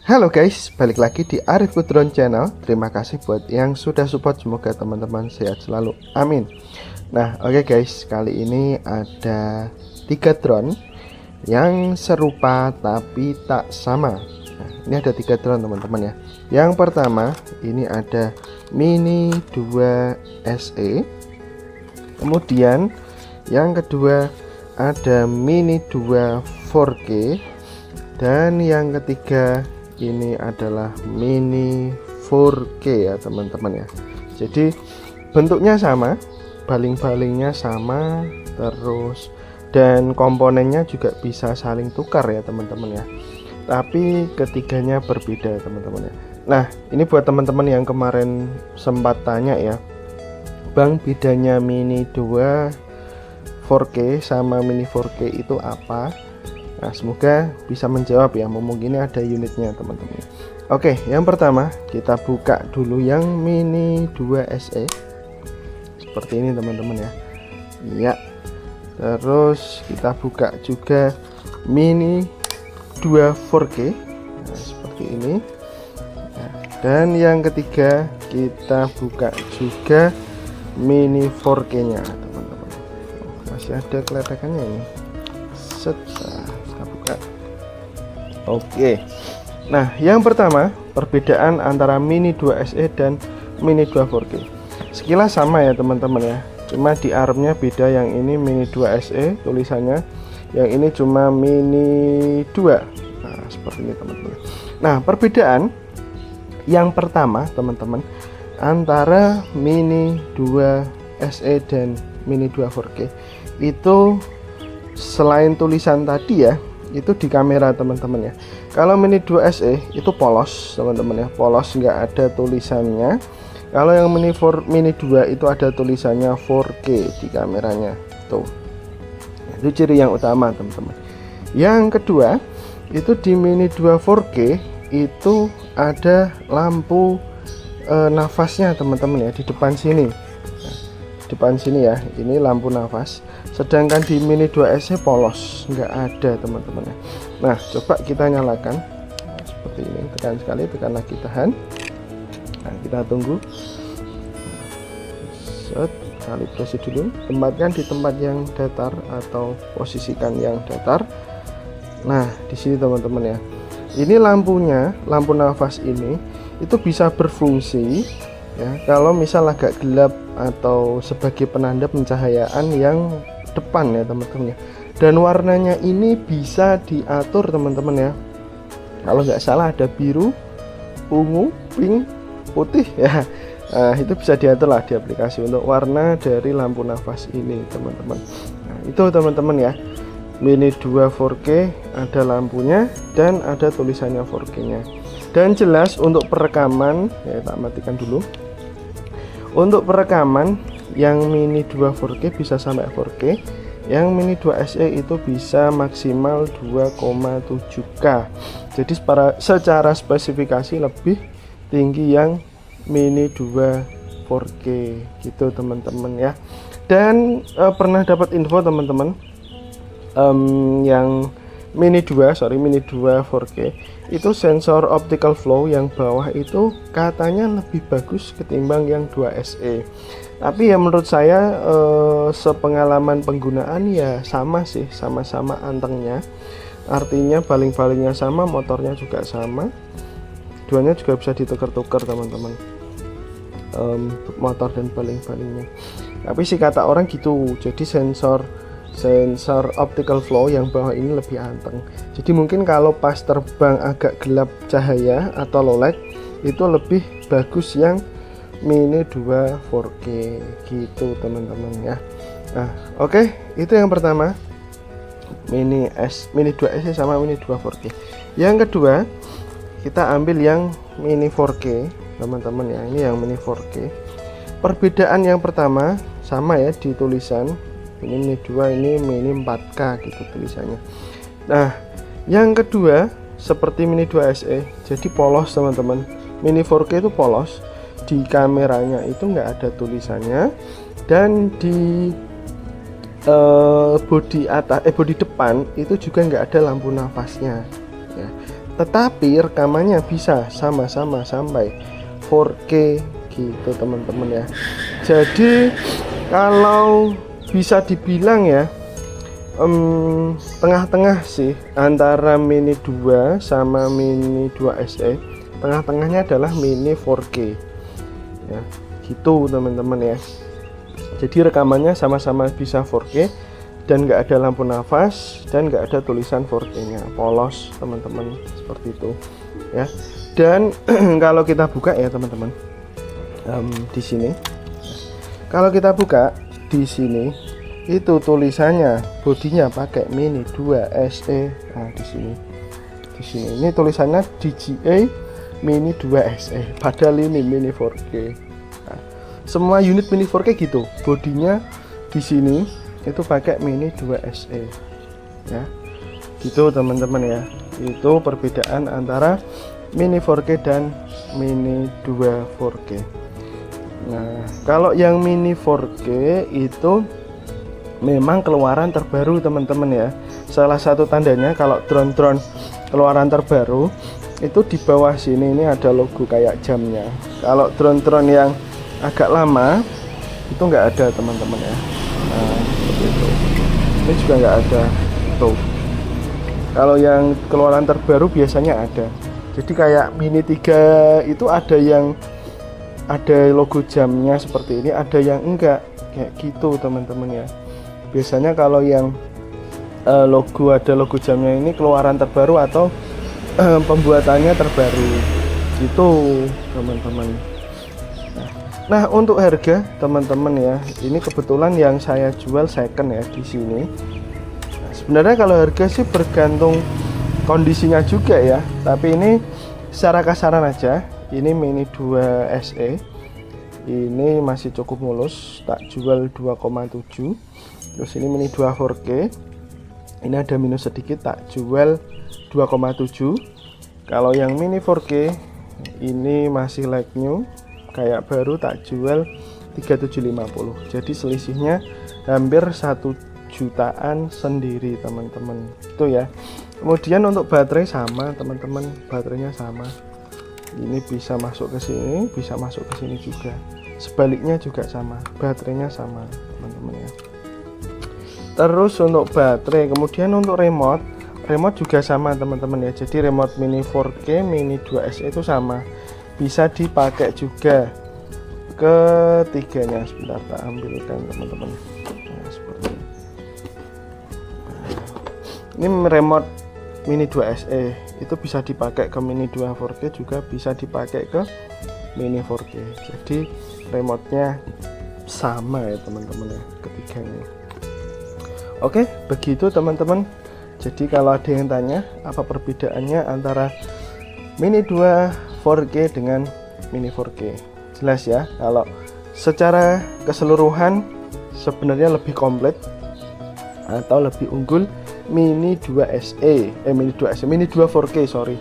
Halo guys, balik lagi di Arif Kudron Channel. Terima kasih buat yang sudah support, semoga teman-teman sehat selalu, amin. Nah oke guys, kali ini ada 3 drone yang serupa tapi tak sama. Nah, ini ada 3 drone teman-teman ya. Yang pertama ini ada Mini 2 SE. Kemudian yang kedua ada Mini 2 4K. Dan yang ketiga ini adalah Mini 4K ya teman-teman ya. Jadi bentuknya sama, baling-balingnya sama, terus dan komponennya juga bisa saling tukar ya teman-teman ya. Tapi ketiganya berbeda teman-teman ya. Nah ini buat teman-teman yang kemarin sempat tanya ya, Bang, bedanya Mini 2 4K sama Mini 4K itu apa? Nah, semoga bisa menjawab ya, mumpung ini ada unitnya teman-teman. Oke, yang pertama kita buka dulu yang Mini 2 SE. Seperti ini teman-teman ya. Ya. Terus kita buka juga Mini 2 4K. Nah, seperti ini. Nah, dan yang ketiga kita buka juga Mini 4K-nya, teman-teman. Masih ada keletakannya ini. Set. Kita buka. Oke. Nah, yang pertama perbedaan antara Mini 2 SE dan Mini 2 4K. Sekilas sama ya teman-teman ya. Cuma di armnya beda, yang ini Mini 2 SE tulisannya, yang ini cuma Mini 2. Nah, seperti ini teman-teman. Nah, perbedaan yang pertama teman-teman antara Mini 2 SE dan Mini 2 4K itu selain tulisan tadi ya, itu di kamera teman-teman ya. Kalau Mini 2 SE itu polos teman-teman ya, polos, nggak ada tulisannya. Kalau yang Mini 2 itu ada tulisannya 4K di kameranya tuh. Itu ciri yang utama teman-teman. Yang kedua itu di Mini 2 4K itu ada lampu nafasnya teman-teman ya, di depan sini. Nah, depan sini ya, ini lampu nafas. Sedangkan di Mini 2 SE polos, nggak ada teman-teman ya. Nah coba kita nyalakan. Nah, seperti ini, tekan sekali, tekan lagi, tahan. Nah kita tunggu. Set, kalibrasi dulu, tempatkan di tempat yang datar atau posisikan yang datar. Nah di sini teman-teman ya, ini lampunya, lampu nafas ini itu bisa berfungsi ya kalau misal agak gelap atau sebagai penanda pencahayaan yang depan ya teman-teman ya. Dan warnanya ini bisa diatur teman-teman ya. Kalau nggak salah ada biru, ungu, pink, putih ya. Nah, itu bisa diatur lah di aplikasi untuk warna dari lampu nafas ini teman-teman. Nah, itu teman-teman ya, Mini 2 4K ada lampunya dan ada tulisannya 4K nya. Dan jelas untuk perekaman ya, tak matikan dulu. Untuk perekaman yang Mini 2 4K bisa sampai 4K, yang Mini 2 SE itu bisa maksimal 2,7K. Jadi secara spesifikasi lebih tinggi yang Mini 2 4K gitu teman-teman ya. Dan pernah dapat info teman-teman, yang Mini 2 4K itu sensor optical flow yang bawah itu katanya lebih bagus ketimbang yang 2 SE. Tapi ya menurut saya sepengalaman penggunaan ya sama sih, sama-sama antengnya. Artinya baling-balingnya sama, motornya juga sama. Duanya juga bisa ditukar-tukar teman-teman, motor dan baling-balingnya. Tapi sih kata orang gitu, jadi sensor optical flow yang bawah ini lebih anteng. Jadi mungkin kalau pas terbang agak gelap cahaya atau low light itu lebih bagus yang Mini 2 4K gitu teman-teman ya. Nah oke, itu yang pertama, Mini 2 SE sama Mini 2 4K. Yang kedua kita ambil yang Mini 4K teman-teman ya. Ini yang Mini 4K. Perbedaan yang pertama sama ya di tulisan, ini Mini 2, ini Mini 4K gitu tulisannya. Nah yang kedua seperti Mini 2 SE, jadi polos teman-teman. Mini 4K itu polos, di kameranya itu nggak ada tulisannya, dan di bodi atas, bodi depan itu juga nggak ada lampu nafasnya ya. tetapi rekamannya bisa sama-sama sampai 4K gitu teman-teman ya. Jadi kalau bisa dibilang ya tengah-tengah sih antara Mini 2 sama Mini 2 SE. Tengah-tengahnya adalah Mini 4K ya, gitu teman-teman ya. Jadi rekamannya sama-sama bisa 4K dan nggak ada lampu nafas dan nggak ada tulisan 4K-nya, polos teman-teman, seperti itu ya. Dan kalau kita buka ya teman-teman, di sini, kalau kita buka di sini itu tulisannya bodinya pakai Mini 2 SE. Nah di sini ini tulisannya DJI Mini 2 SE, padahal ini Mini 4K. Nah, semua unit Mini 4K gitu, bodinya di sini itu pakai Mini 2 SE ya, gitu teman-teman ya. Itu perbedaan antara Mini 4K dan Mini 2 4K. Nah kalau yang Mini 4K itu memang keluaran terbaru teman-teman ya. Salah satu tandanya kalau drone-drone keluaran terbaru itu di bawah sini ini ada logo kayak jamnya. Kalau drone-drone yang agak lama itu nggak ada teman-teman ya. Nah seperti itu. Ini juga nggak ada tuh. Kalau yang keluaran terbaru biasanya ada. Jadi kayak Mini 3 itu ada yang ada logo jamnya seperti ini, ada yang enggak kayak gitu teman-teman ya. Biasanya kalau yang ada logo jamnya ini keluaran terbaru atau pembuatannya terbaru gitu teman-teman. Nah untuk harga teman-teman ya, ini kebetulan yang saya jual second ya di sini. Nah, sebenarnya kalau harga sih bergantung kondisinya juga ya, tapi ini secara kasaran aja, ini Mini 2 SE ini masih cukup mulus, tak jual 2,7. Terus ini Mini 2 4K ini ada minus sedikit, tak jual 2,7. Kalau yang Mini 4K ini masih like new kayak baru, tak jual 3750. Jadi selisihnya hampir 1 jutaan sendiri teman-teman itu ya. Kemudian untuk baterai sama teman-teman, baterainya sama, ini bisa masuk ke sini, bisa masuk ke sini juga, sebaliknya juga sama, baterainya sama teman-teman ya. Terus untuk baterai, kemudian untuk remote juga sama teman-teman ya. Jadi remote Mini 4K Mini 2 SE itu sama, bisa dipakai juga ketiganya. Sebentar tak ambilkan teman-teman. Nah, seperti ini. Ini remote Mini 2 SE itu bisa dipakai ke Mini 2 4K, juga bisa dipakai ke Mini 4K. Jadi remote-nya sama ya teman-teman ya, ketiganya. Oke, begitu teman-teman. Jadi kalau ada yang tanya apa perbedaannya antara Mini 2 4K dengan Mini 4K, jelas ya. Kalau secara keseluruhan sebenarnya lebih komplit atau lebih unggul Mini 2 SE, Mini 2 SE, Mini 2 4K, sorry.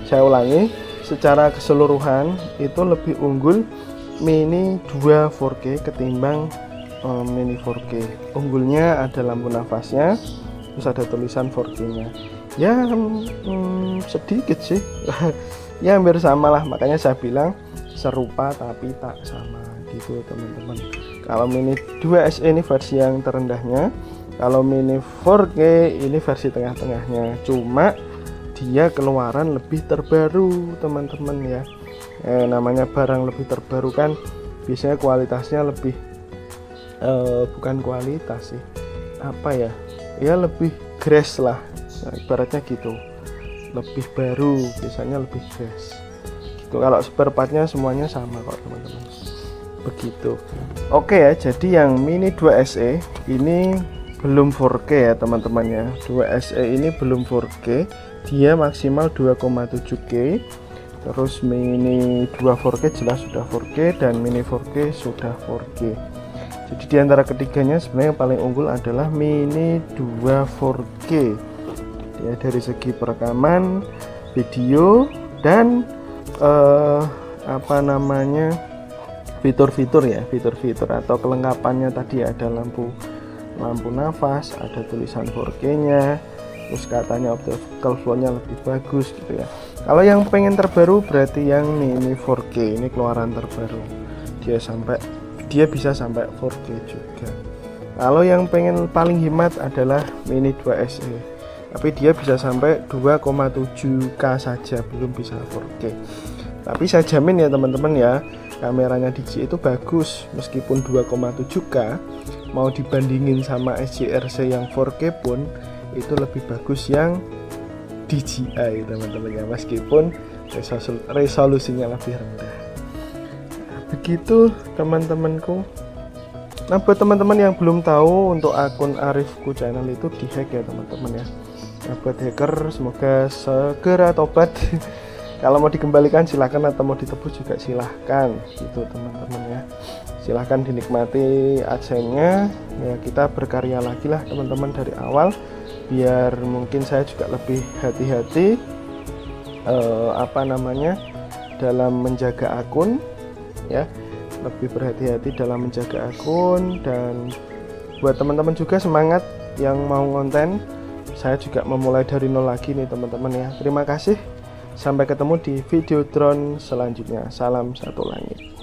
Saya ulangi, secara keseluruhan itu lebih unggul Mini 2 4K ketimbang Mini 4K. Unggulnya ada lampu nafasnya, terus ada tulisan 4K-nya. Ya sedikit sih. Ya hampir sama lah, makanya saya bilang serupa tapi tak sama gitu teman-teman. Kalau Mini 2 SE ini versi yang terendahnya, kalau Mini 4K ini versi tengah-tengahnya, cuma dia keluaran lebih terbaru teman-teman ya. Namanya barang lebih terbaru kan biasanya kualitasnya lebih bukan kualitas sih, apa ya, ya lebih grace lah, nah, ibaratnya gitu, lebih baru, biasanya lebih grace gitu. Kalau spare partnya semuanya sama kok teman-teman, begitu. Oke ya, jadi yang Mini 2 SE ini belum 4K ya teman-teman ya. 2 SE ini belum 4K, dia maksimal 2,7K. Terus Mini 2 4K jelas sudah 4K, dan Mini 4K sudah 4K. Jadi di antara ketiganya sebenarnya yang paling unggul adalah Mini 2 4K ya, dari segi perekaman video dan apa namanya, fitur-fitur ya, fitur-fitur atau kelengkapannya tadi ada lampu nafas, ada tulisan 4K nya, terus katanya optical flow-nya lebih bagus gitu ya. Kalau yang pengen terbaru berarti yang ini 4K, ini keluaran terbaru, dia bisa sampai 4K juga. Kalau yang pengen paling hemat adalah Mini 2 SE, tapi dia bisa sampai 2,7K saja, belum bisa 4K. Tapi saya jamin ya teman-teman ya, kameranya DJI itu bagus meskipun 2,7K. Mau dibandingin sama SJRC yang 4K pun itu lebih bagus yang DJI teman-teman ya, meskipun resolusinya lebih rendah. Nah, begitu teman-temanku. Nah, buat teman-teman yang belum tahu, untuk akun Arifku channel itu dihack ya teman-teman ya. Nah, buat hacker semoga segera tobat. Kalau mau dikembalikan silahkan, atau mau ditebus juga silahkan gitu teman-teman ya. Silahkan dinikmati adsense-nya ya, kita berkarya lagi lah teman-teman dari awal, biar mungkin saya juga lebih hati-hati dalam menjaga akun ya, lebih berhati-hati dalam menjaga akun. Dan buat teman-teman juga semangat yang mau konten, saya juga memulai dari nol lagi nih teman-teman ya. Terima kasih, sampai ketemu di video drone selanjutnya. Salam satu langit.